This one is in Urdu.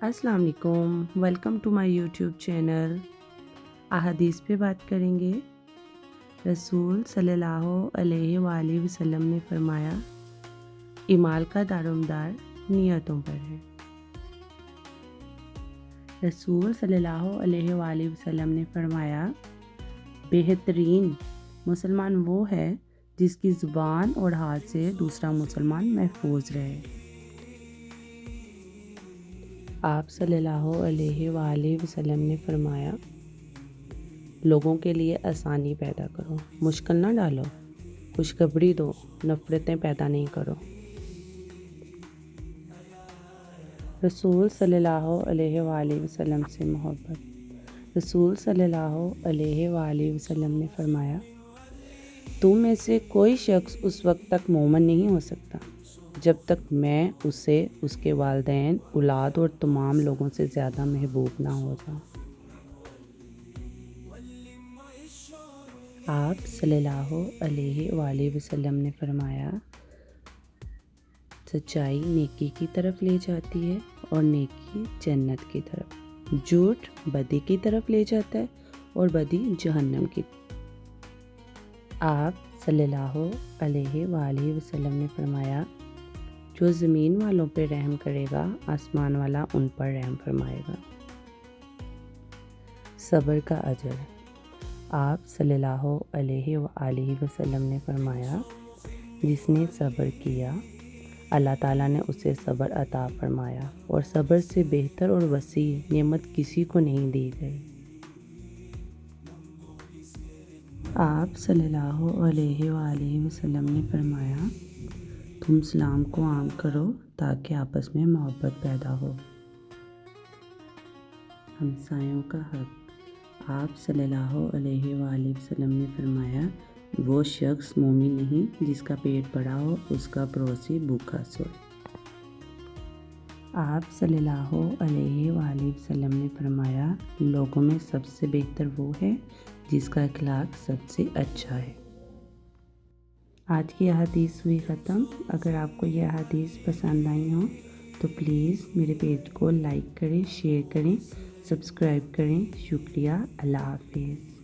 السلام علیکم، welcome to my YouTube channel. احادیث پہ بات کریں گے۔ رسول صلی اللہ علیہ وآلہ وسلم نے فرمایا، اعمال کا دارومدار نیتوں پر ہے۔ رسول صلی اللہ علیہ وآلہ وسلم نے فرمایا، بہترین مسلمان وہ ہے جس کی زبان اور ہاتھ سے دوسرا مسلمان محفوظ رہے۔ آپ صلی اللہ علیہ وآلہ وسلم نے فرمایا، لوگوں کے لیے آسانی پیدا کرو، مشکل نہ ڈالو، خوشخبری دو، نفرتیں پیدا نہیں کرو۔ رسول صلی اللہ علیہ وآلہ وسلم سے محبت۔ رسول صلی اللہ علیہ وآلہ وسلم نے فرمایا، تم میں سے کوئی شخص اس وقت تک مومن نہیں ہو سکتا جب تک میں اسے اس کے والدین، اولاد اور تمام لوگوں سے زیادہ محبوب نہ ہو جاؤں۔ آپ صلی اللہ علیہ وآلہ وسلم نے فرمایا، سچائی نیکی کی طرف لے جاتی ہے اور نیکی جنت کی طرف، جھوٹ بدی کی طرف لے جاتا ہے اور بدی جہنم کی۔ آپ صلی اللہ علیہ وآلہ وسلم نے فرمایا، جو زمین والوں پہ رحم کرے گا، آسمان والا ان پر رحم فرمائے گا۔ صبر کا اجر۔ آپ صلی اللہ علیہ وآلہ وسلم نے فرمایا، جس نے صبر کیا اللہ تعالیٰ نے اسے صبر عطا فرمایا، اور صبر سے بہتر اور وسیع نعمت کسی کو نہیں دی گئی۔ آپ صلی اللہ علیہ وآلہ وسلم نے فرمایا، تم سلام کو عام کرو تاکہ آپس میں محبت پیدا ہو۔ ہمسایوں کا حق۔ آپ صلی اللہ علیہ وآلہ وسلم نے فرمایا، وہ شخص مومن نہیں جس کا پیٹ بڑا ہو، اس کا پڑوسی بھوکا سوئے۔ آپ صلی اللہ علیہ وآلہ وسلم نے فرمایا، لوگوں میں سب سے بہتر وہ ہے جس کا اخلاق سب سے اچھا ہے۔ آج کی احادیث ہوئی ختم۔ اگر آپ کو یہ احادیث پسند آئی ہوں تو پلیز میرے پیج کو لائک کریں، شیئر کریں، سبسکرائب کریں۔ شکریہ۔ اللہ حافظ۔